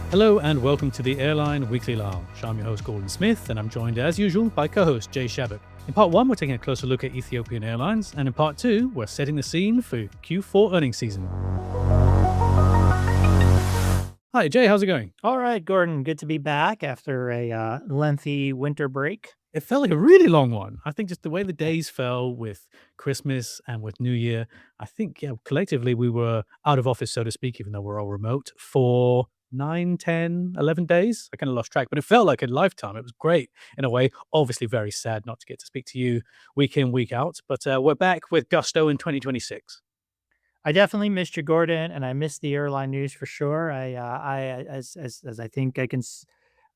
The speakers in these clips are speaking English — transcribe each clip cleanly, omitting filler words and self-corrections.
Hello and welcome to the Airline Weekly Lounge. I'm your host Gordon Smith, and I'm joined as usual by co-host Jay Shabbat. In part one, we're taking a closer look at Ethiopian Airlines, and in part two, we're setting the scene for Q4 earnings season. Hi Jay, how's it going? All right, Gordon, good to be back after a lengthy winter break. It felt like a really long one. I think just the way the days fell with Christmas and with New Year, I think collectively we were out of office, so to speak, even though we're all remote for 9, 10, 11 days. I kind of lost track, but it felt like a lifetime. It was great in a way. Obviously, very sad not to get to speak to you week in, week out, but we're back with gusto in 2026. I definitely missed you, Gordon, and I missed the airline news for sure. As I think I can,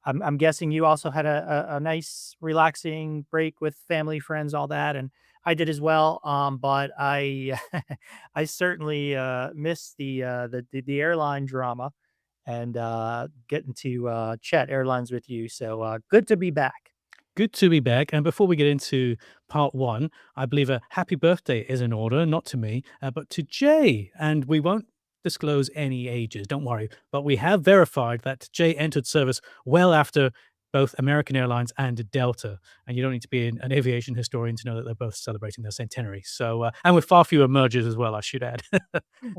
I'm guessing you also had a nice, relaxing break with family, friends, all that, and I did as well. But I, I certainly missed the airline drama and getting to chat airlines with you. So good to be back. Good to be back. And before we get into part one, I believe a happy birthday is in order, not to me, but to Jay. And we won't disclose any ages, don't worry. But we have verified that Jay entered service well after both American Airlines and Delta. And you don't need to be an aviation historian to know that they're both celebrating their centenary. So, and with far fewer mergers as well, I should add.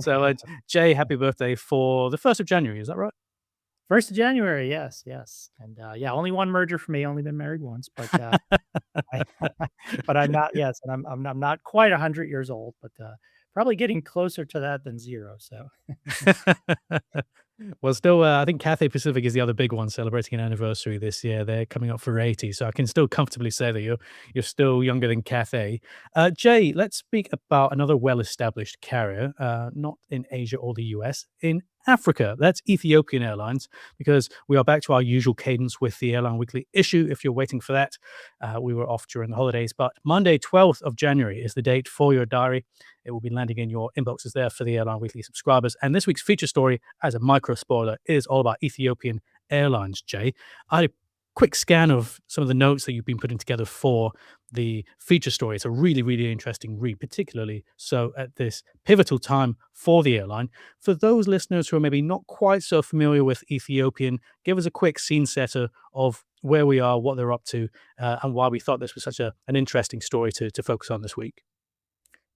So, Jay, happy birthday for the 1st of January. Is that right? 1st of January, yes, yes, and, yeah, only one merger for me, only been married once, but, I but I'm not yes, and I'm not quite 100 years old, but, probably getting closer to that than 0, so Well, still, I think Cathay Pacific is the other big one celebrating an anniversary this year. They're coming up for 80, so I can still comfortably say that you're still younger than Cathay. Jay, let's speak about another well-established carrier, not in Asia or the US, in Africa. That's Ethiopian Airlines, because we are back to our usual cadence with the Airline Weekly issue. If you're waiting for that, we were off during the holidays, but Monday, 12th of January is the date for your diary. It will be landing in your inboxes there for the Airline Weekly subscribers. And this week's feature story, as a micro spoiler, is all about Ethiopian Airlines, Jay. I had a quick scan of some of the notes that you've been putting together for the feature story. It's a really, really interesting read, particularly so at this pivotal time for the airline. For those listeners who are maybe not quite so familiar with Ethiopian, give us a quick scene setter of where we are, what they're up to, and why we thought this was such an interesting story to focus on this week.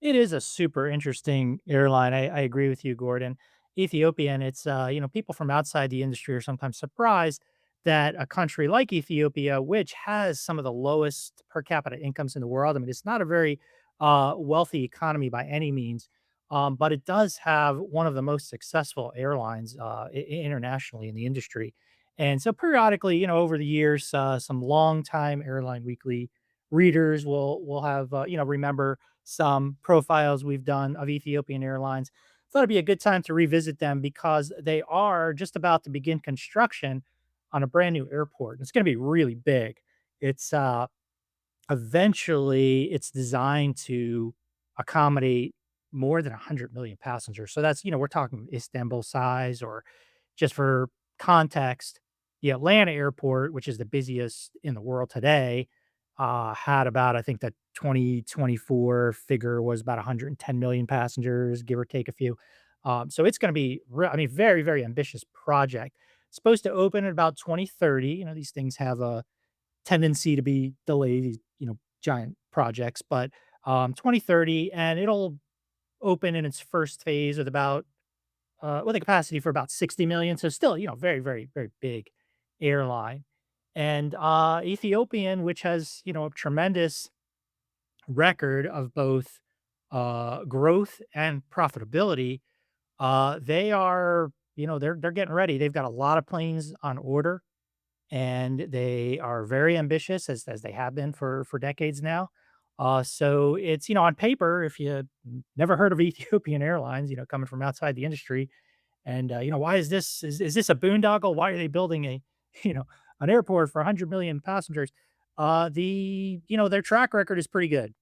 it is a super interesting airline, I agree with you, Gordon. Ethiopian, it's, people from outside the industry are sometimes surprised that a country like Ethiopia, which has some of the lowest per capita incomes in the world, I mean, it's not a very, wealthy economy by any means, but it does have one of the most successful airlines, internationally in the industry. And so periodically, over the years, some longtime Airline Weekly readers will have, remember some profiles we've done of Ethiopian Airlines. Thought it'd be a good time to revisit them because they are just about to begin construction on a brand new airport. It's going to be really big. It's eventually it's designed to accommodate more than 100 million passengers. So that's, we're talking Istanbul size, or just for context, the Atlanta airport, which is the busiest in the world today, had about, I think the 2024 figure was about 110 million passengers, give or take a few. So it's going to be, I mean, very, very ambitious project. Supposed to open in about 2030. These things have a tendency to be delayed, these, giant projects, but 2030, and it'll open in its first phase with about with a capacity for about 60 million. So still, very, very, very big airline. And Ethiopian, which has, a tremendous record of both growth and profitability, they are, they're getting ready. They've got a lot of planes on order, and they are very ambitious, as they have been for decades now. So it's, on paper, if you never heard of Ethiopian Airlines, coming from outside the industry, and why is this a boondoggle? Why are they building a you know an airport for 100 million passengers? Their track record is pretty good.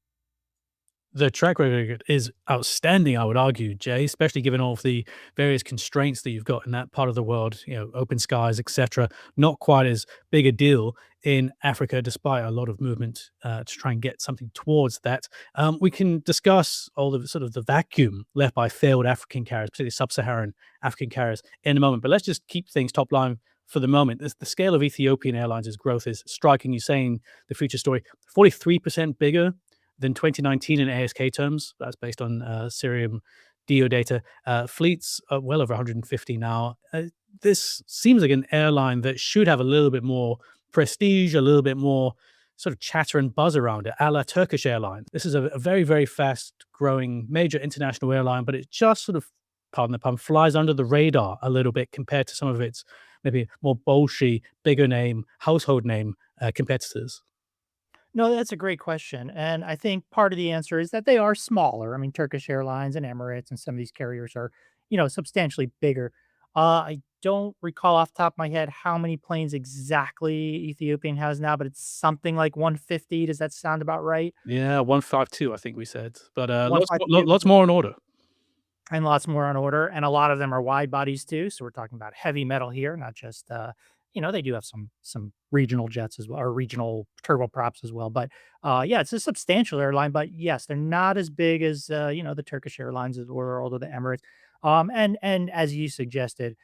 The track record is outstanding, I would argue, Jay, especially given all of the various constraints that you've got in that part of the world, open skies, etc. Not quite as big a deal in Africa, despite a lot of movement to try and get something towards that. We can discuss all the sort of the vacuum left by failed African carriers, particularly sub-Saharan African carriers, in a moment. But let's just keep things top line for the moment. The scale of Ethiopian Airlines' growth is striking. You're saying the future story, 43% bigger than 2019 in ASK terms. That's based on Cirium DO data. Fleets are well over 150 now. This seems like an airline that should have a little bit more prestige, a little bit more sort of chatter and buzz around it, a la Turkish Airlines. This is a very, very fast growing major international airline, but it just sort of, pardon the pun, flies under the radar a little bit compared to some of its maybe more bolshy, bigger name, household name competitors. No, that's a great question, and I think part of the answer is that they are smaller. I mean, Turkish Airlines and Emirates and some of these carriers are, substantially bigger. I don't recall off the top of my head how many planes exactly Ethiopian has now, but it's something like 150. Does that sound about right? Yeah, 152, I think we said, but152? lots more on order. And lots more on order, and a lot of them are wide bodies too, so we're talking about heavy metal here, not just, they do have some regional jets as well, or regional turboprops as well, but, yeah, it's a substantial airline, but yes, they're not as big as, the Turkish Airlines of the world or the Emirates, and as you suggested,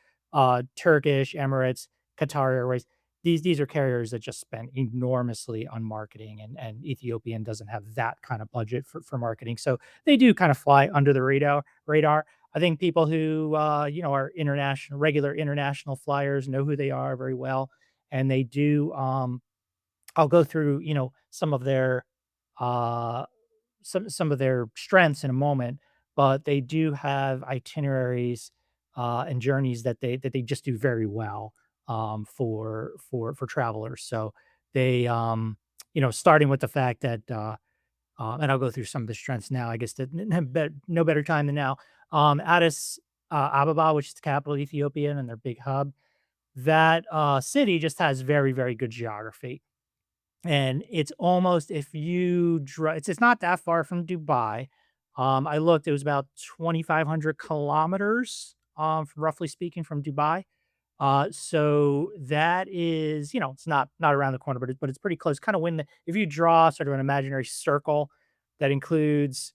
Turkish, Emirates, Qatar Airways, these are carriers that just spend enormously on marketing, and Ethiopian doesn't have that kind of budget for marketing, so they do kind of fly under the radar. I think people who are regular international flyers know who they are very well, and they do. I'll go through some of their uh, some of their strengths in a moment, but they do have itineraries and journeys that they just do very well for travelers. So they starting with the fact that and I'll go through some of the strengths now. I guess that no better time than now. Addis Ababa, which is the capital of Ethiopia and their big hub, that city just has very, very good geography. And it's almost if you drive, it's not that far from Dubai. I looked, it was about 2,500 kilometers, roughly speaking, from Dubai. So that is, it's not around the corner, but it's pretty close. Kind of when if you draw sort of an imaginary circle that includes,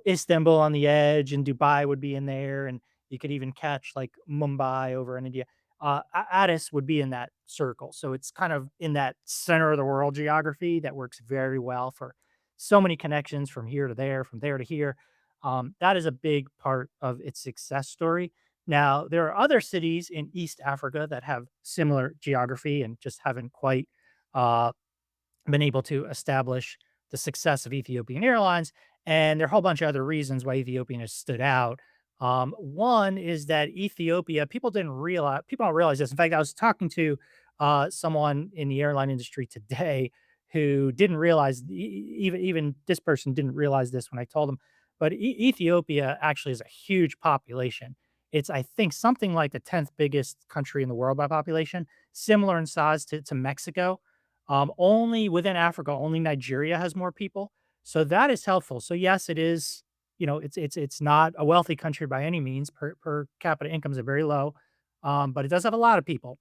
Istanbul on the edge and Dubai would be in there, and you could even catch like Mumbai over in India. Addis would be in that circle, so it's kind of in that center of the world geography that works very well for so many connections from here to there, from there to here. That is a big part of its success story. Now, there are other cities in East Africa that have similar geography and just haven't quite uh, been able to establish the success of Ethiopian Airlines. And there are a whole bunch of other reasons why Ethiopian has stood out. One is that Ethiopia, people don't realize this. In fact, I was talking to someone in the airline industry today who didn't realize, even this person didn't realize this when I told them, but Ethiopia actually has a huge population. It's, I think, something like the 10th biggest country in the world by population, similar in size to Mexico. Only within Africa, only Nigeria has more people. So that is helpful. So yes, it is, it's not a wealthy country by any means. Per capita incomes are very low, but it does have a lot of people.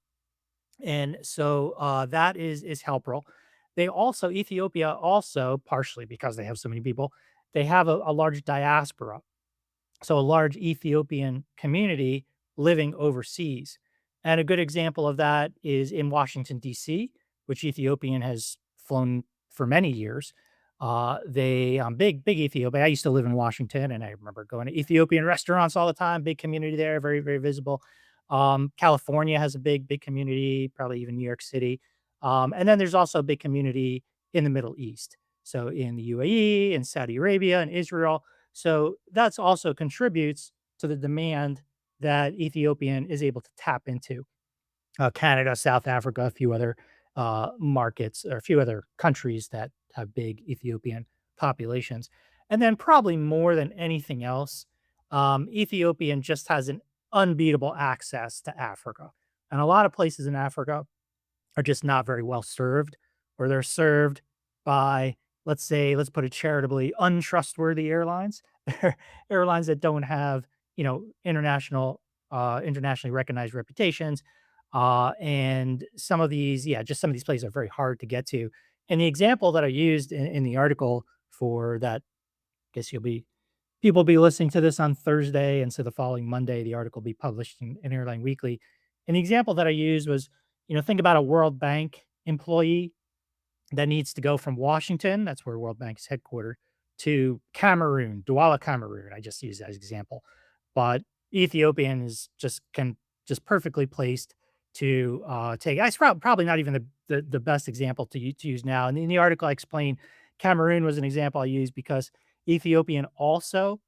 And so that is helpful. They also, Ethiopia also, partially because they have so many people, they have a large diaspora, so a large Ethiopian community living overseas. And a good example of that is in Washington, D.C., which Ethiopian has flown for many years. They big Ethiopia. I used to live in Washington, and I remember going to Ethiopian restaurants all the time. Big community there, very very visible. California has a big community, probably even New York City. And then there's also a big community in the Middle East. So in the UAE, in Saudi Arabia, and Israel. So that's also contributes to the demand that Ethiopian is able to tap into. Canada, South Africa, a few other markets or a few other countries that have big Ethiopian populations. And then, probably more than anything else, Ethiopian just has an unbeatable access to Africa. And a lot of places in Africa are just not very well served, or they're served by let's put it charitably, untrustworthy airlines, airlines that don't have, internationally recognized reputations. And some of these, yeah, just some of these places are very hard to get to. And the example that I used in the article for that, I guess people will be listening to this on Thursday, and so the following Monday, the article will be published in Airline Weekly. And the example that I used was, think about a World Bank employee that needs to go from Washington, that's where World Bank is headquartered, to Cameroon, Douala, Cameroon. I just use that as an example. But Ethiopian is just perfectly placed to take. It's probably not even the best example to use now. And in the article, I explained Cameroon was an example I used because Ethiopian also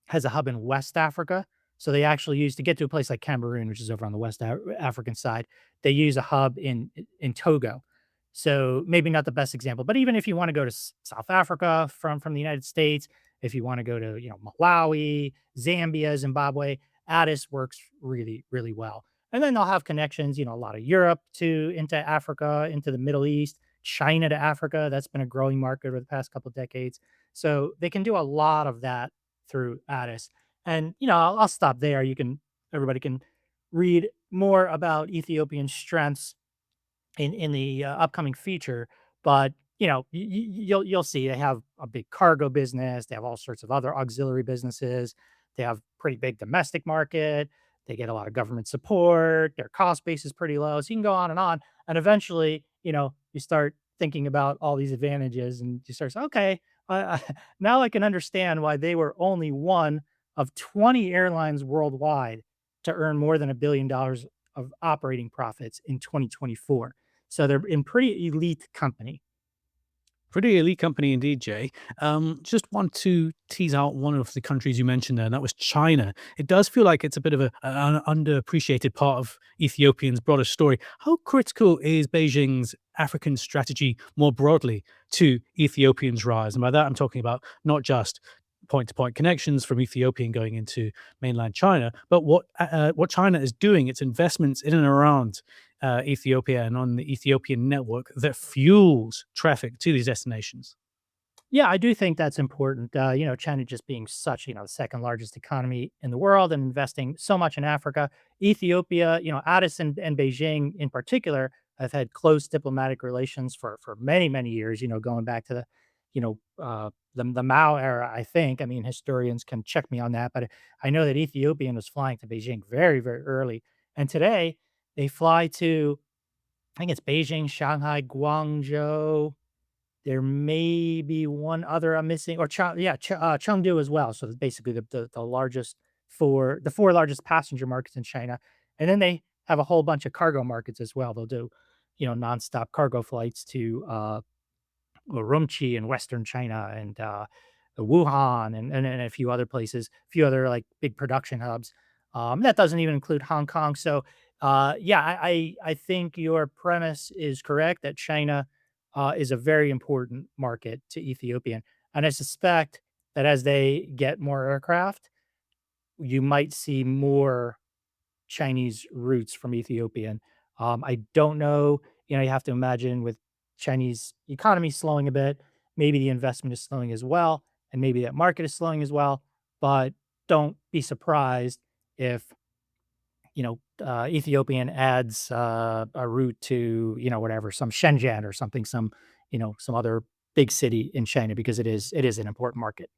has a hub in West Africa. So they actually use to get to a place like Cameroon, which is over on the African side. They use a hub in Togo. So maybe not the best example, but even if you want to go to South Africa from the United States, if you want to go to Malawi, Zambia, Zimbabwe, Addis works really well. And then they'll have connections, a lot of Europe to into Africa, into the Middle East, China to Africa. That's been a growing market over the past couple of decades. So they can do a lot of that through Addis. And I'll stop there. Everybody can read more about Ethiopian strengths in the upcoming feature. But you'll see they have a big cargo business. They have all sorts of other auxiliary businesses. They have pretty big domestic market. They get a lot of government support. Their cost base is pretty low. So you can go on and on. And eventually, you start thinking about all these advantages, and you start saying, okay, now I can understand why they were only one of 20 airlines worldwide to earn more than $1 billion of operating profits in 2024. So they're in pretty elite company. Pretty elite company indeed, Jay. Just want to tease out one of the countries you mentioned there, and that was China. It does feel like it's a bit of an underappreciated part of Ethiopia's broader story. How critical is Beijing's African strategy more broadly to Ethiopia's rise? And by that, I'm talking about not just point-to-point connections from Ethiopian going into mainland China, but what China is doing, its investments in and around Ethiopia and on the Ethiopian network that fuels traffic to these destinations. Yeah, I do think that's important. China just being such, the second largest economy in the world and investing so much in Africa. Ethiopia, Addis and Beijing in particular have had close diplomatic relations for many years. Going back to the Mao era. I think. I mean, historians can check me on that, but I know that Ethiopian was flying to Beijing very early, and today they fly to. I think it's Beijing, Shanghai, Guangzhou, there may be one other I'm missing, or Chengdu as well. So it's basically the largest the 4 largest passenger markets in China, and then they have a whole bunch of cargo markets as well. They'll do, nonstop cargo flights to, Urumqi in Western China and, Wuhan and a few other places, a few other, like, big production hubs. That doesn't even include Hong Kong. So, yeah, I think your premise is correct that China, is a very important market to Ethiopian, and I suspect that as they get more aircraft, you might see more Chinese routes from Ethiopian. I don't know, you have to imagine with Chinese economy slowing a bit, maybe the investment is slowing as well, and maybe that market is slowing as well. But don't be surprised if Ethiopian adds a route to whatever some Shenzhen or something, some other big city in China because it is an important market.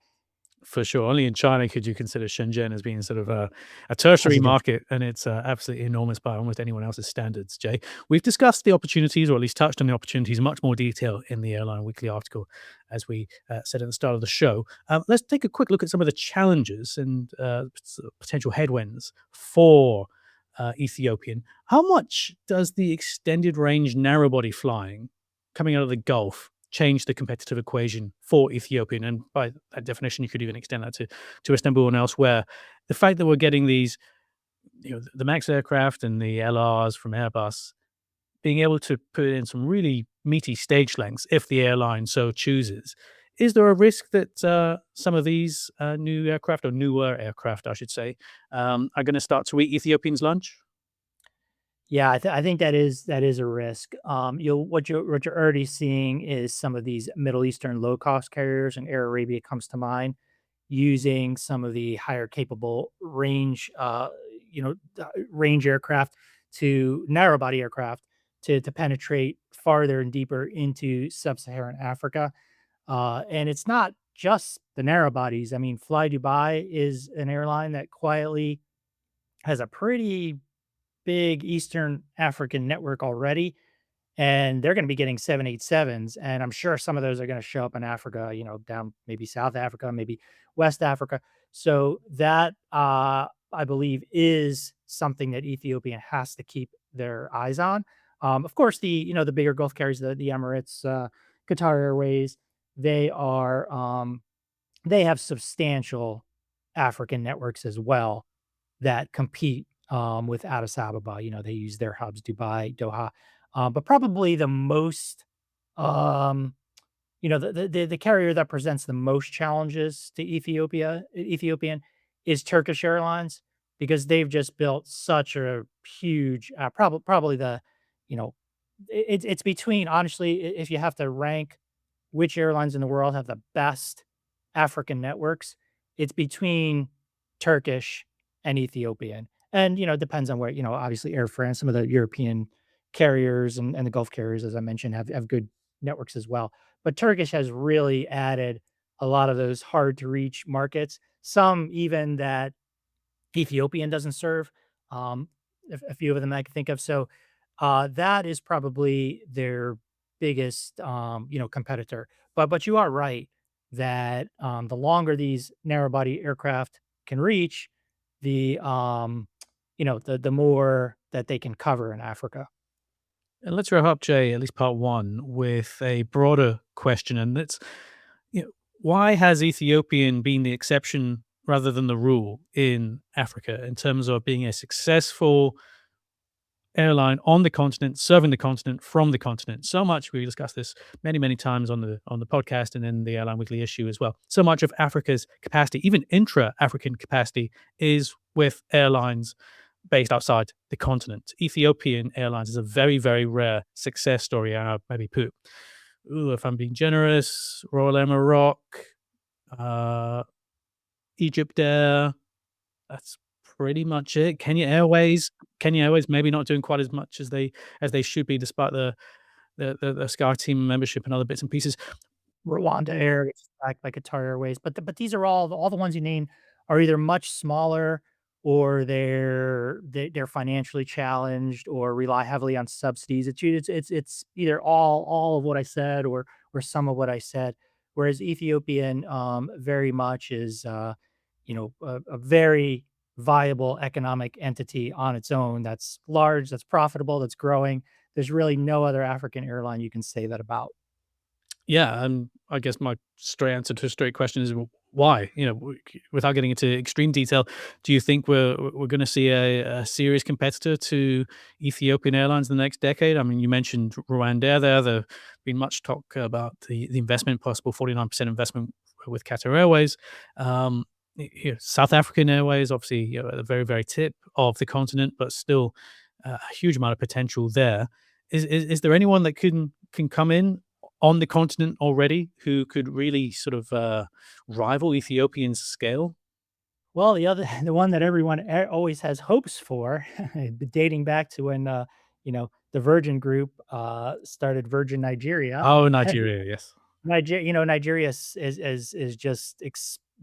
For sure. Only in China could you consider Shenzhen as being sort of a As tertiary you do. market, and it's absolutely enormous by almost anyone else's standards, Jay. We've discussed the opportunities, or at least touched on the opportunities, in much more detail in the Airline Weekly article, as we said at the start of the show. Let's take a quick look at some of the challenges and potential headwinds for Ethiopian. How much does the extended range narrowbody flying coming out of the Gulf change the competitive equation for Ethiopian? And by that definition, you could even extend that to Istanbul and elsewhere. The fact that we're getting these, the Max aircraft and the LRs from Airbus, being able to put in some really meaty stage lengths if the airline so chooses. Is there a risk that some of these new aircraft, or newer aircraft, I should say, are going to start to eat Ethiopian's lunch? Yeah, I think that is a risk. You'll what you're already seeing is some of these Middle Eastern low cost carriers, and Air Arabia comes to mind, using some of the higher capable range, range aircraft to narrow body aircraft to penetrate farther and deeper into sub-Saharan Africa. And it's not just the narrow bodies. I mean, Fly Dubai is an airline that quietly has a pretty big Eastern African network already, and they're gonna be getting 787s, and I'm sure some of those are gonna show up in Africa, down maybe South Africa, maybe West Africa. So that, I believe, is something that Ethiopia has to keep their eyes on. Of course, the bigger Gulf carriers, the Emirates, Qatar Airways, they are, they have substantial African networks as well that compete, with Addis Ababa. They use their hubs, Dubai, Doha, but probably the most, um, the carrier that presents the most challenges to Ethiopian is Turkish Airlines, because they've just built such a huge, probably the, you know, it's between, honestly, if you have to rank which airlines in the world have the best African networks, it's between Turkish and Ethiopian. And, it depends on where, obviously Air France, some of the European carriers and the Gulf carriers, as I mentioned, have good networks as well. But Turkish has really added a lot of those hard to reach markets, some even that Ethiopian doesn't serve, um, a few of them I can think of. So, that is probably their biggest, competitor. But you are right that, the longer these narrow body aircraft can reach, the more that they can cover in Africa. And let's wrap up, Jay, at least part one, with a broader question, and it's, you know, why has Ethiopian been the exception rather than the rule in Africa in terms of being a successful airline on the continent, serving the continent from the continent? So much, we discussed this many, many times on the podcast and in the Airline Weekly issue as well. So much of Africa's capacity, even intra-African capacity, is with airlines based outside the continent. Ethiopian Airlines is a very, very rare success story. And I'll maybe put, ooh, if I'm being generous, Royal Air Maroc, uh, Egypt Air. That's pretty much it. Kenya Airways maybe not doing quite as much as they should be, despite the Sky Team membership and other bits and pieces. Rwanda Air gets backed by Qatar Airways, but these are all the ones you named are either much smaller, or they're financially challenged or rely heavily on subsidies. It's either all of what I said, or some of what I said. Whereas Ethiopian, very much is, a very viable economic entity on its own, that's large, that's profitable, that's growing. There's really no other African airline you can say that about. Yeah, and I guess my straight answer to a straight question is why? Without getting into extreme detail, do you think we're going to see a serious competitor to Ethiopian Airlines in the next decade? I mean, you mentioned Rwanda there. There's been much talk about the investment, possible 49% investment with Qatar Airways. Um, South African Airways, obviously, at the very, very tip of the continent, but still a huge amount of potential there. Is there anyone that can come in on the continent already who could really sort of rival Ethiopian's scale? Well, the one that everyone always has hopes for, dating back to when, the Virgin Group, started Virgin Nigeria. Oh, Nigeria, yes. Nigeria is just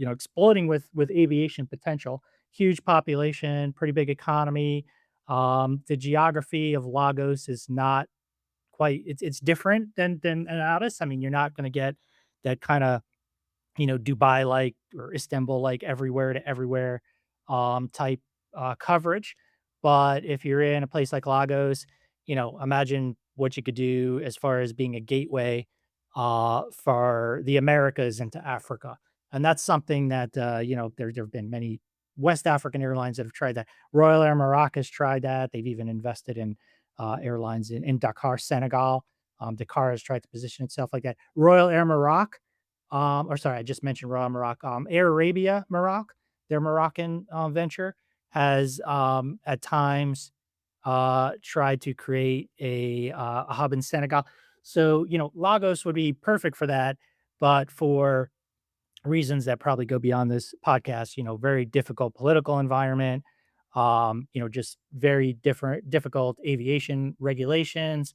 exploding with aviation potential. Huge population, pretty big economy. The geography of Lagos is not quite. It's different than Addis. I mean, you're not going to get that kind of, Dubai like or Istanbul like everywhere to everywhere, type, coverage. But if you're in a place like Lagos, imagine what you could do as far as being a gateway, for the Americas into Africa. And that's something that, there have been many West African airlines that have tried that. Royal Air Maroc has tried that. They've even invested in, airlines in Dakar, Senegal. Dakar has tried to position itself like that. Royal Air Maroc, or sorry, I just mentioned Royal Maroc. Air Arabia Maroc, their Moroccan, venture, has, at times, tried to create a hub in Senegal. So, Lagos would be perfect for that, but for reasons that probably go beyond this podcast, very difficult political environment, just very difficult aviation regulations,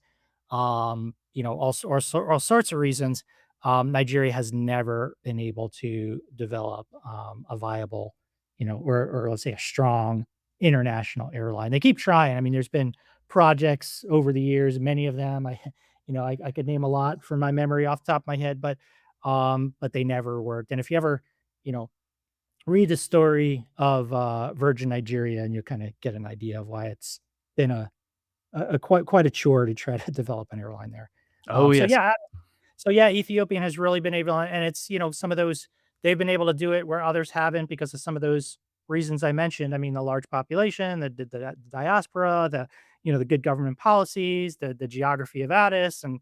all sorts of reasons. Nigeria has never been able to develop a viable, or let's say a strong international airline. They keep trying. I mean, there's been projects over the years, many of them. I could name a lot from my memory off the top of my head, but they never worked. And if you ever, you know, read the story of Virgin Nigeria, and you kind of get an idea of why it's been a quite a chore to try to develop an airline there. Oh, So yes. yeah, Ethiopian has really been able, and it's some of those they've been able to do it where others haven't because of some of those reasons I mentioned. I mean, the large population, the diaspora, the good government policies, the geography of Addis, and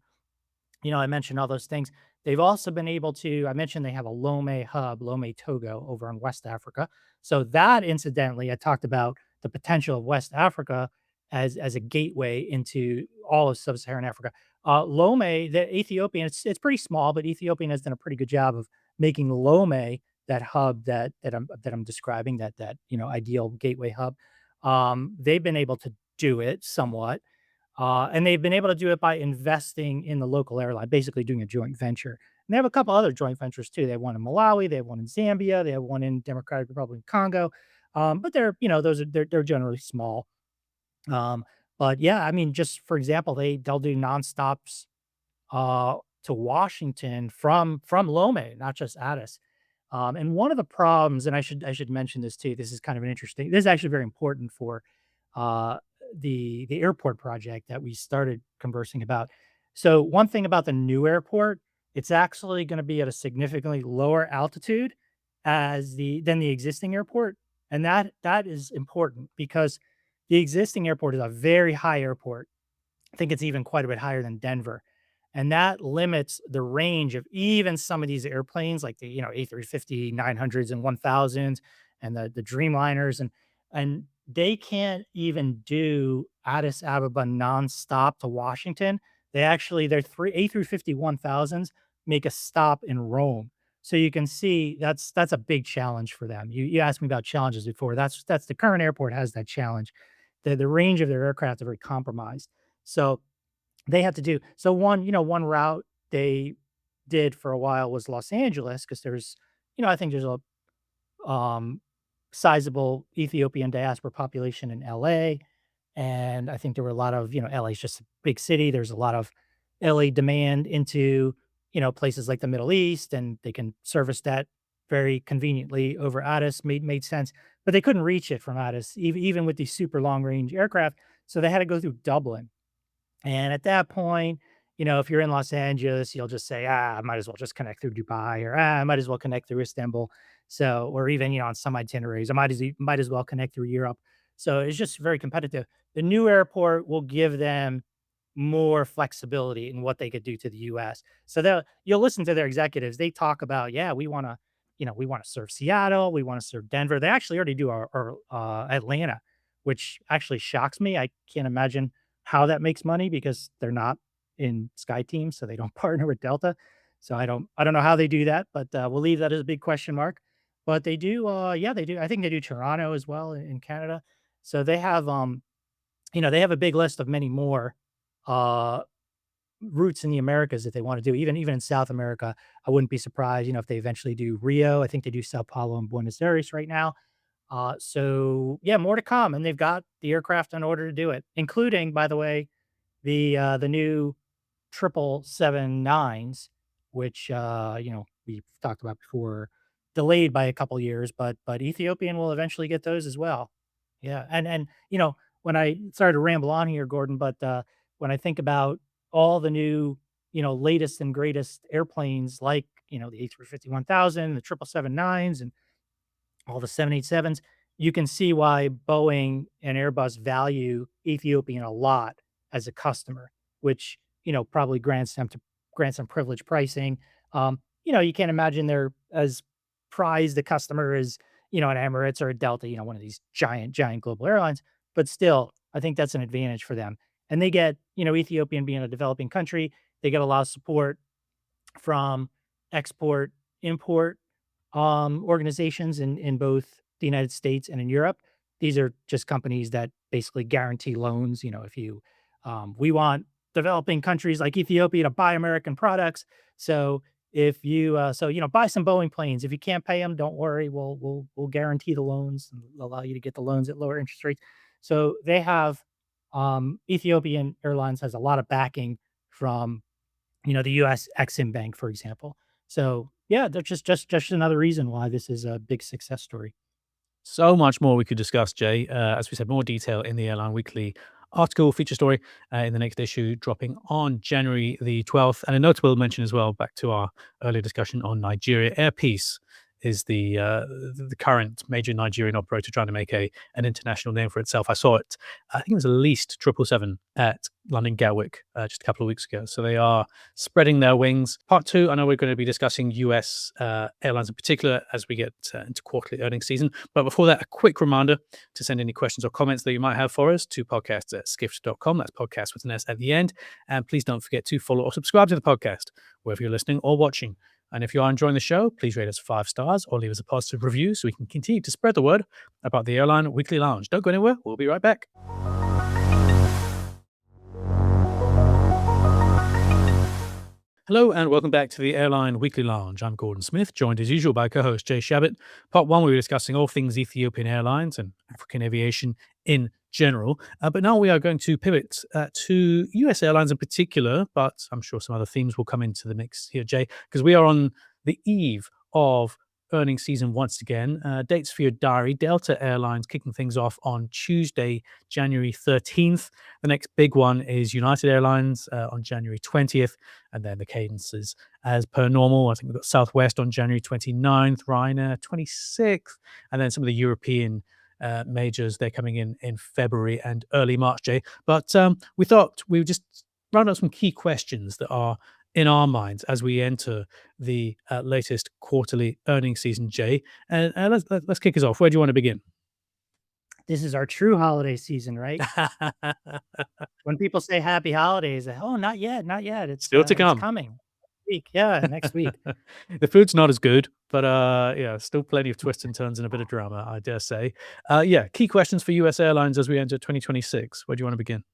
I mentioned all those things. They've also been able to, I mentioned they have a Lome hub, Lome Togo over in West Africa. So that incidentally, I talked about the potential of West Africa as a gateway into all of sub-Saharan Africa. Lome, the Ethiopian, it's pretty small, but Ethiopian has done a pretty good job of making Lome that hub that I'm describing, that ideal gateway hub. They've been able to do it somewhat, and they've been able to do it by investing in the local airline, basically doing a joint venture. And they have a couple other joint ventures too. They have one in Malawi, they have one in Zambia, they have one in Democratic Republic of Congo. But they're generally small. Um, but yeah, I mean, just for example, they'll do nonstops to Washington from Lome, not just Addis. And one of the problems, and I should mention this too. This is kind of an interesting. This is actually very important for uh, the airport project that we started conversing about. So one thing about the new airport, it's actually going to be at a significantly lower altitude as the existing airport, and that is important because the existing airport is a very high airport. I think it's even quite a bit higher than Denver. And that limits the range of even some of these airplanes like the, A350 900s and 1000s and the Dreamliners, and they can't even do Addis Ababa nonstop to Washington. Their three A350 1000s make a stop in Rome. So you can see that's a big challenge for them. You asked me about challenges before. That's the current airport has that challenge. The range of their aircraft are very compromised. So they have to do so one route they did for a while was Los Angeles because I think there's a um, sizable Ethiopian diaspora population in LA. And I think there were a lot of, LA is just a big city. There's a lot of LA demand into, places like the Middle East, and they can service that very conveniently over Addis. Made sense, but they couldn't reach it from Addis, even with these super long range aircraft. So they had to go through Dublin, and at that point, if you're in Los Angeles, you'll just say, I might as well just connect through Dubai, or I might as well connect through Istanbul. So, or even, on some itineraries, I might as well connect through Europe. So it's just very competitive. The new airport will give them more flexibility in what they could do to the US. So you'll listen to their executives. They talk about, yeah, we want to serve Seattle, we want to serve Denver. They actually already do our Atlanta, which actually shocks me. I can't imagine how that makes money because they're not in Sky Team, so they don't partner with Delta. So I don't know how they do that, but we'll leave that as a big question mark. But they do, yeah, they do. I think they do Toronto as well in Canada. So they have a big list of many more uh, routes in the Americas that they want to do. Even in South America, I wouldn't be surprised, if they eventually do Rio. I think they do Sao Paulo and Buenos Aires right now. So yeah, more to come, and they've got the aircraft in order to do it, including, by the way, the new 777-9s, which we've talked about before, delayed by a couple years, but Ethiopian will eventually get those as well. Yeah, and when I started to ramble on here, Gordon, but when I think about all the new, latest and greatest airplanes like the A350-1000, the 777-9s, and all the 787s, you can see why Boeing and Airbus value Ethiopian a lot as a customer, which, probably grants them privileged pricing. You can't imagine they're as prized a customer as, an Emirates or a Delta, one of these giant global airlines, but still, I think that's an advantage for them. And they get, Ethiopian being a developing country, they get a lot of support from export import organizations in both the United States and in Europe. These are just companies that basically guarantee loans. If you, we want developing countries like Ethiopia to buy American products. So if you, buy some Boeing planes. If you can't pay them, don't worry. We'll guarantee the loans and allow you to get the loans at lower interest rates. So they have, Ethiopian Airlines has a lot of backing from, the US Exim Bank, for example. So yeah, that's just another reason why this is a big success story. So much more we could discuss, Jay. As we said, more detail in the Airline Weekly article feature story in the next issue, dropping on January the 12th. And a notable mention as well, back to our earlier discussion on Nigeria. Air Peace is the current major Nigerian operator trying to make an international name for itself. I saw it. I think it was at least 777 at London Gatwick just a couple of weeks ago. So they are spreading their wings. Part two, I know we're going to be discussing US airlines in particular as we get into quarterly earnings season. But before that, a quick reminder to send any questions or comments that you might have for us to podcast@skift.com. That's podcast with an S at the end. And please don't forget to follow or subscribe to the podcast wherever you're listening or watching. And if you are enjoying the show, please rate us 5 stars or leave us a positive review so we can continue to spread the word about the Airline Weekly Lounge. Don't go anywhere. We'll be right back. Hello and welcome back to the Airline Weekly Lounge. I'm Gordon Smith, joined as usual by co-host Jay Shabbat. Part one, we were discussing all things Ethiopian Airlines and African aviation in general. But now we are going to pivot to US airlines in particular, but I'm sure some other themes will come into the mix here, Jay, because we are on the eve of earnings season once again. Dates for your diary: Delta Airlines kicking things off on Tuesday, January 13th. The next big one is United Airlines on January 20th, and then the cadences as per normal. I think we've got Southwest on January 29th, Ryanair 26th, and then some of the European majors, they're coming in February and early March, Jay. But we thought we would just round out some key questions that are in our minds as we enter the latest quarterly earnings season, Jay. And let's kick us off. Where do you want to begin? This is our true holiday season, right? When people say happy holidays, oh, not yet, not yet. Still to It's come. coming. Week, yeah, next week. The food's not as good, but yeah, still plenty of twists and turns and a bit of drama, I dare say. Yeah, key questions for US airlines as we enter 2026. Where do you want to begin?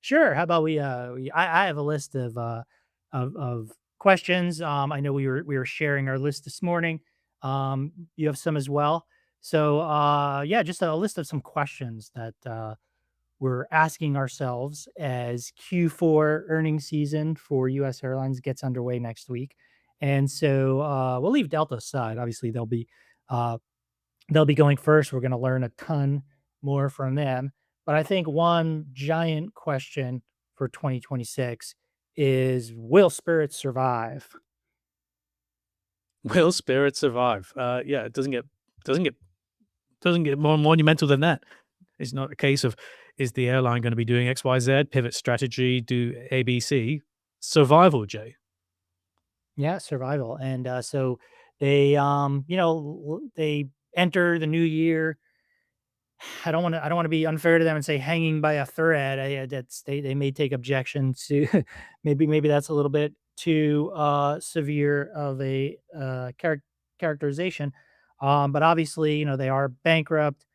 Sure. How about I have a list of questions. I know we were sharing our list this morning. You have some as well. So yeah, just a list of some questions that we're asking ourselves as Q4 earnings season for US Airlines gets underway next week. And so we'll leave Delta aside. Obviously, uh, they'll be going first. We're going to learn a ton more from them. But I think one giant question for 2026 is, will Spirit survive? Will Spirit survive? Yeah, it doesn't get doesn't get more monumental than that. It's not a case of is the airline going to be doing X, Y, Z, pivot strategy, do ABC, survival, Jay. Yeah, survival. And so they enter the new year. I don't want to be unfair to them and say hanging by a thread. That's they may take objection to maybe that's a little bit too severe of a characterization. But obviously, they are bankrupt.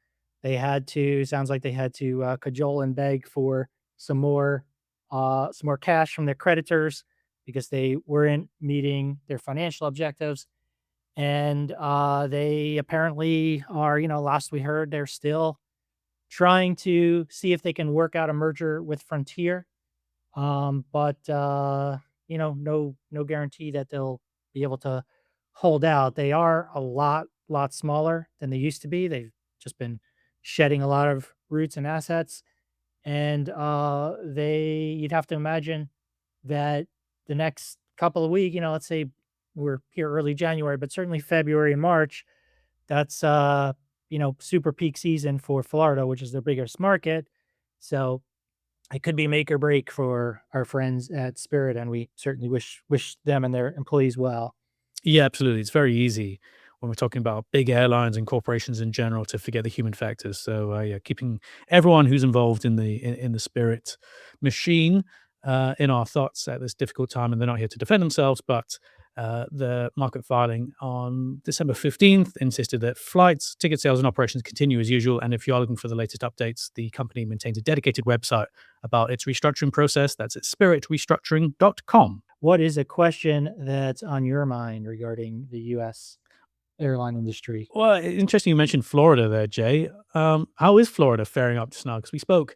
They had to sounds like they had to cajole and beg for some more cash from their creditors because they weren't meeting their financial objectives. And they apparently are, last we heard, they're still trying to see if they can work out a merger with Frontier. But no guarantee that they'll be able to hold out. They are a lot smaller than they used to be. They've just been shedding a lot of roots and assets. And they you'd have to imagine that the next couple of weeks, let's say we're here early January, but certainly February and March, that's super peak season for Florida, which is their biggest market. So it could be make or break for our friends at Spirit, and we certainly wish them and their employees well. Yeah, absolutely. It's very easy when we're talking about big airlines and corporations in general to forget the human factors. So, yeah, keeping everyone who's involved in the Spirit machine in our thoughts at this difficult time, and they're not here to defend themselves, but the market filing on December 15th insisted that flights, ticket sales, and operations continue as usual. And if you are looking for the latest updates, the company maintains a dedicated website about its restructuring process. That's at spiritrestructuring.com. What is a question that's on your mind regarding the US airline industry? Well, interesting you mentioned Florida there, Jay. How is Florida faring up just now? Because we spoke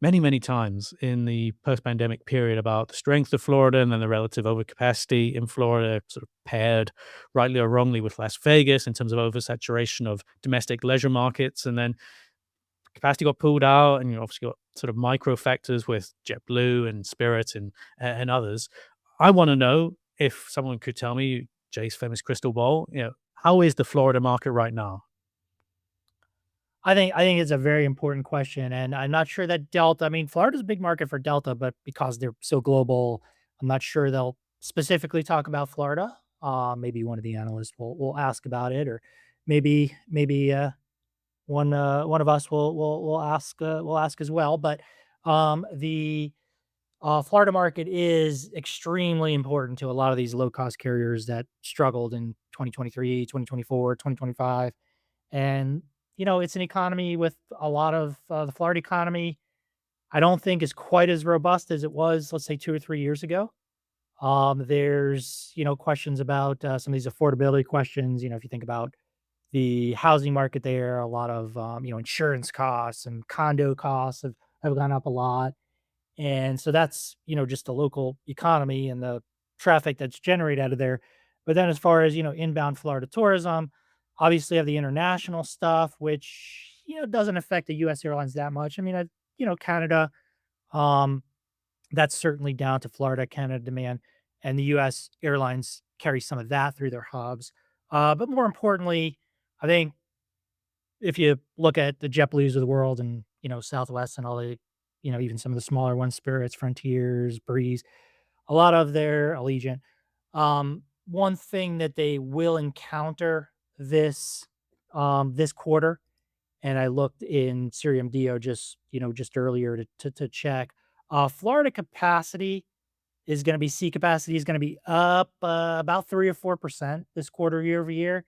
many, many times in the post-pandemic period about the strength of Florida and then the relative overcapacity in Florida, sort of paired, rightly or wrongly, with Las Vegas in terms of oversaturation of domestic leisure markets. And then capacity got pulled out, and you obviously got sort of micro factors with JetBlue and Spirit and others. I want to know if someone could tell me Jay's famous crystal ball. How is the Florida market right now? I think it's a very important question, and I'm not sure that Delta. I mean, Florida's a big market for Delta, but because they're so global, I'm not sure they'll specifically talk about Florida. Maybe one of the analysts will ask about it, or maybe one of us will ask as well. But the Florida market is extremely important to a lot of these low cost carriers that struggled in 2023, 2024, 2025. And, it's an economy with a lot of the Florida economy, I don't think is quite as robust as it was, let's say 2 or 3 years ago. There's, questions about some of these affordability questions. If you think about the housing market there, a lot of, insurance costs and condo costs have gone up a lot. And so that's, just the local economy and the traffic that's generated out of there. But then as far as, inbound Florida tourism, obviously have the international stuff, which, doesn't affect the US airlines that much. I mean, Canada, um, that's certainly down to Florida, Canada demand, and the US airlines carry some of that through their hubs. But more importantly, I think if you look at the JetBlues of the world and, Southwest and all the, even some of the smaller ones, Spirits, Frontiers, Breeze, a lot of their Allegiant. One thing that they will encounter this quarter, and I looked in Cirium Dio just earlier to check. Florida capacity is going to be seat capacity is going to be up about 3 or 4% this quarter year over year,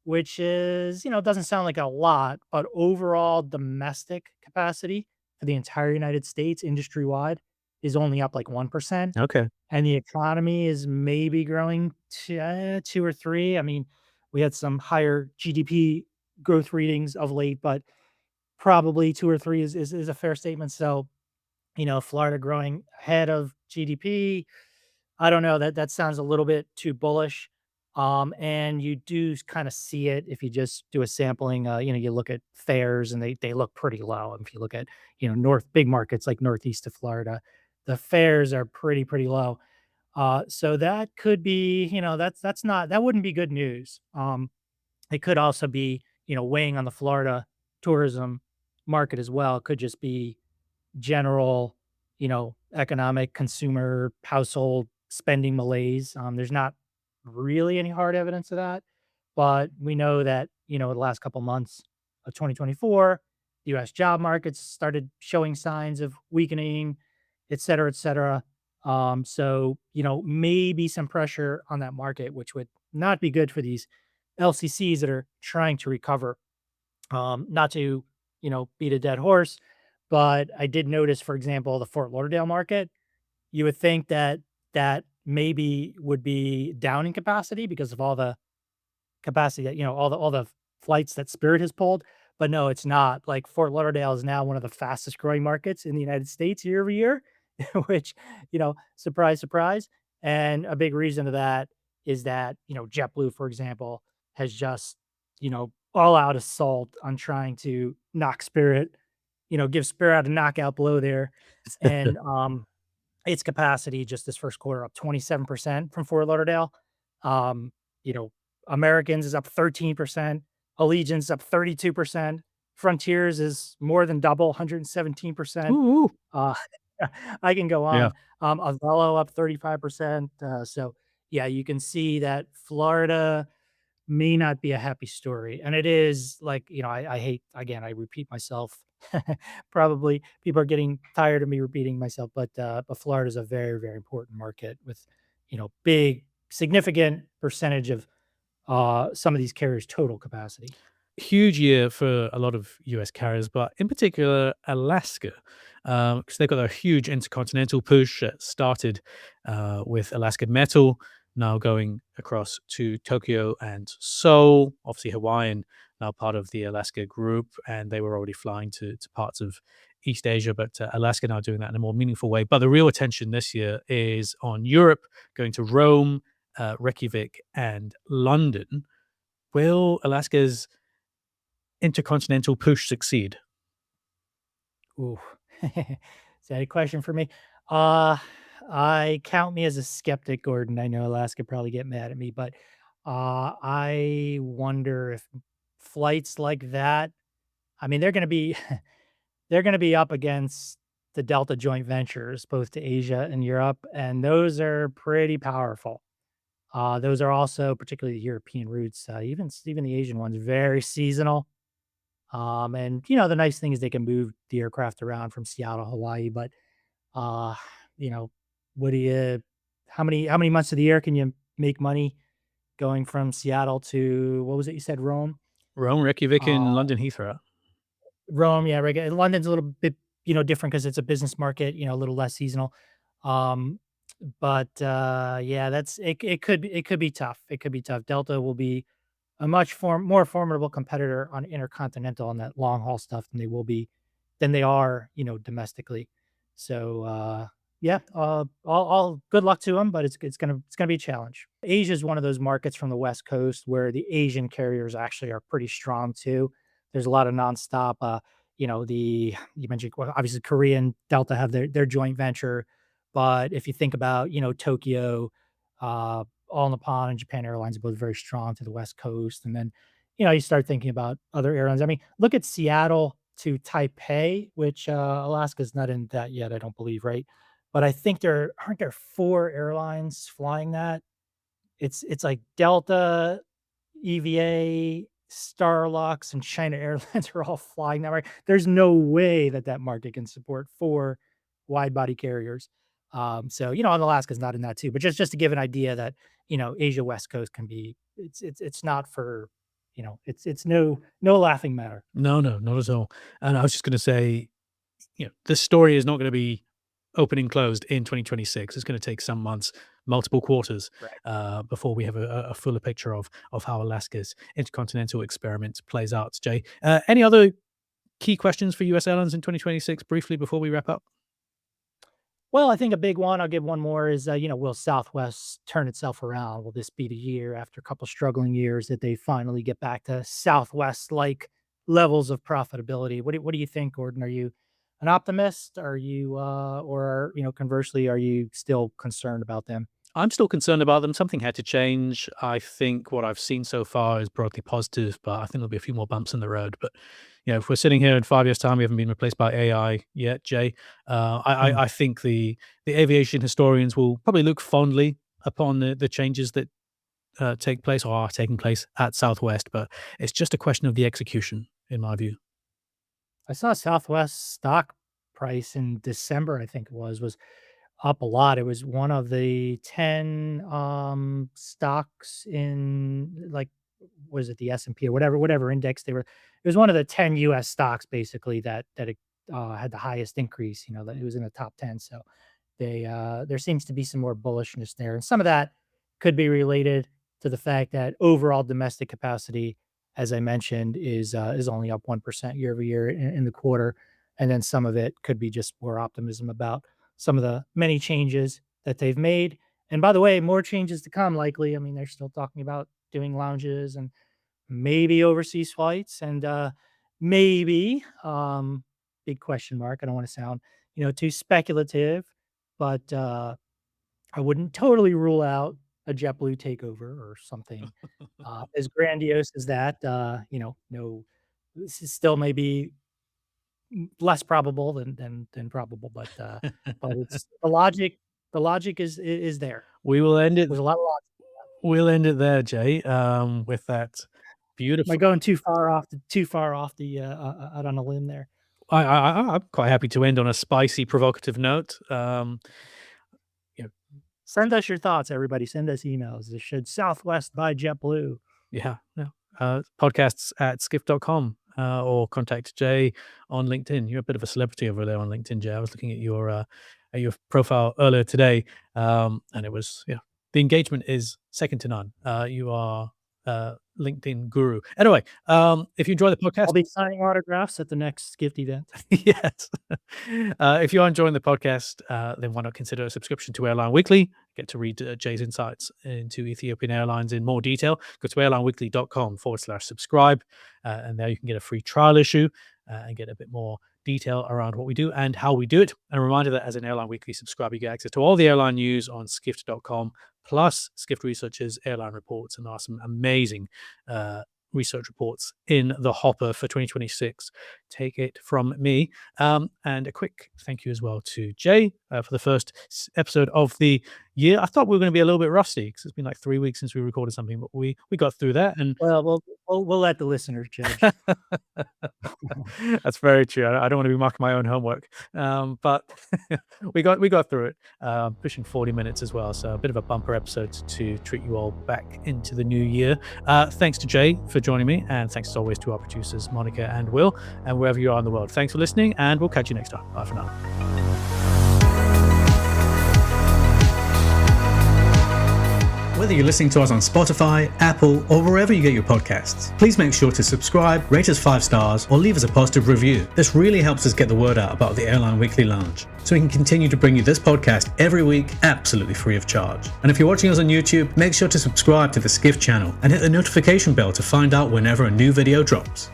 which is, doesn't sound like a lot, but overall domestic capacity for the entire United States industry wide is only up like 1%. Okay. And the economy is maybe growing two or three. I mean, we had some higher GDP growth readings of late, but probably two or three is a fair statement. So, Florida growing ahead of GDP, I don't know, that sounds a little bit too bullish. And you do kind of see it if you just do a sampling. You look at fares and they look pretty low. If you look at, big markets like northeast of Florida, the fares are pretty low. So that could be, that wouldn't be good news. It could also be, weighing on the Florida tourism market as well. It could just be general, economic, consumer, household spending malaise. There's not really any hard evidence of that, but we know that, the last couple months of 2024, the US job markets started showing signs of weakening, et cetera, et cetera. So, maybe some pressure on that market, which would not be good for these LCCs that are trying to recover. Not to, beat a dead horse, but I did notice, for example, the Fort Lauderdale market. You would think that that maybe would be down in capacity because of all the capacity that, all the flights that Spirit has pulled, but no, it's not. Like, Fort Lauderdale is now one of the fastest growing markets in the United States year over year, which, surprise, surprise. And a big reason of that is that, JetBlue, for example, has just, all out assault on trying to knock Spirit, give Spirit a knockout blow there. And, its capacity just this first quarter up 27% from Fort Lauderdale. Um, you know, Americans is up 13%, Allegiant's up 32%, Frontiers is more than double, 117%. Ooh, ooh. Uh, I can go Yeah. on. Avelo up 35%. So yeah, you can see that Florida may not be a happy story. And it is like, I hate, again, I repeat myself. Probably people are getting tired of me repeating myself, but Florida is a very, very important market with, big, significant percentage of some of these carriers' total capacity. Huge year for a lot of US carriers, but in particular, Alaska, because they've got a huge intercontinental push that started with Alaska Metal, now going across to Tokyo and Seoul. Obviously, Hawaiian, now part of the Alaska group, and they were already flying to parts of East Asia, but Alaska now doing that in a more meaningful way. But the real attention this year is on Europe, going to Rome, Reykjavik, and London. Will Alaska's intercontinental push succeed? Ooh. Is that a question for me? Uh, I count me as a skeptic, Gordon. I know Alaska probably get mad at me, but I wonder if flights like that, I mean, they're going to be they're going to be up against the Delta joint ventures, both to Asia and Europe, and those are pretty powerful. Those are also, particularly the European routes, even the Asian ones, very seasonal. And the nice thing is they can move the aircraft around from Seattle, Hawaii, but uh, you know, what do you how many months of the year can you make money going from Seattle to, what was it you said, Rome? Rome, Reykjavik, Uh, and London Heathrow. Rome, yeah, London's a little bit, different because it's a business market, a little less seasonal. Um, but yeah, it could be tough. It could be tough. Delta will be a much more formidable competitor on intercontinental on that long haul stuff than they are, domestically. So yeah, all good luck to them, but it's gonna be a challenge. Asia is one of those markets from the West Coast where the Asian carriers actually are pretty strong too. There's a lot of nonstop. The you mentioned, well, obviously Korean Delta have their joint venture, but if you think about Tokyo, All Nippon and Japan Airlines are both very strong to the West Coast. And then, you start thinking about other airlines. I mean, look at Seattle to Taipei, which Alaska's not in that yet, I don't believe, right? But I think there four airlines flying that. It's like Delta, EVA, Starlux, and China Airlines are all flying that, right? There's no way that that market can support four wide body carriers. So and Alaska's not in that too. But just to give an idea that Asia West Coast can be, it's not for, it's no laughing matter. No, no, not at all. And I was just going to say, this story is not going to be opening closed in 2026. It's going to take some months, multiple quarters, Right. before we have a fuller picture of how Alaska's intercontinental experiment plays out. Jay, any other key questions for US Airlines in 2026 briefly before we wrap up? Well, I think a big one, I'll give one more, is, will Southwest turn itself around? Will this be the year after a couple struggling years that they finally get back to Southwest-like levels of profitability? What do you think, Gordon? Are you an optimist? Are you, or, conversely, are you still concerned about them? I'm still concerned about them. Something had to change. I think what I've seen so far is broadly positive, but I think there'll be a few more bumps in the road. But if we're sitting here in 5 years' time, we haven't been replaced by AI yet, Jay. Hmm. I think the aviation historians will probably look fondly upon the changes that take place or are taking place at Southwest, but it's just a question of the execution, in my view. I saw Southwest stock price in December, I think it was up a lot. It was one of the 10 stocks in, like, was it the S&P or whatever index they were. It was one of the 10 US stocks basically that it, had the highest increase, that it was in the top 10. So there seems to be some more bullishness there. And some of that could be related to the fact that overall domestic capacity, as I mentioned, is only up 1% year over year in the quarter. And then some of it could be just more optimism about some of the many changes that they've made. And by the way, more changes to come likely. I mean, they're still talking about doing lounges and maybe overseas flights and maybe big question mark. I don't want to sound, too speculative, but I wouldn't totally rule out a JetBlue takeover or something as grandiose as that. No, this is still maybe less probable than probable, but it's the logic. The logic is there. We will end it There's a lot of logic. we'll end it there, Jay, with that Am I beautiful. going too far off the out on a limb there? I'm quite happy to end on a spicy, provocative note. You know, Send us your thoughts, everybody. Send us emails. It should Southwest by JetBlue. yeah, yeah. Podcasts at skiff.com, or contact Jay on LinkedIn. You're a bit of a celebrity over there on LinkedIn, Jay. I was looking at your profile earlier today, and it was, yeah, the engagement is second to none. You are LinkedIn guru. Anyway, if you enjoy the podcast, I'll be signing autographs at the next Skift event. yes. If you are enjoying the podcast, then why not consider a subscription to Airline Weekly? Get to read Jay's insights into Ethiopian Airlines in more detail. Go to airlineweekly.com/subscribe, and there you can get a free trial issue and get a bit more detail around what we do and how we do it. And a reminder that as an Airline Weekly subscriber, you get access to all the airline news on skift.com, plus Skift Research's airline reports, and there are some amazing research reports in the hopper for 2026. Take it from me. And a quick thank you as well to Jay for the first episode of the year. I thought we were going to be a little bit rusty because it's been like 3 weeks since we recorded something, but we got through that. And Well, we'll let the listeners judge. that's very true. I don't want to be marking my own homework, but we got through it, pushing 40 minutes as well. So a bit of a bumper episode to treat you all back into the new year. Thanks to Jay for joining me, and thanks as always to our producers Monica and Will, and wherever you are in the world. Thanks for listening, and we'll catch you next time. Bye for now. Whether you're listening to us on Spotify, Apple, or wherever you get your podcasts, please make sure to subscribe, rate us 5 stars, or leave us a positive review. This really helps us get the word out about the Airline Weekly Lounge, so we can continue to bring you this podcast every week, absolutely free of charge. And if you're watching us on YouTube, make sure to subscribe to the Skiff channel and hit the notification bell to find out whenever a new video drops.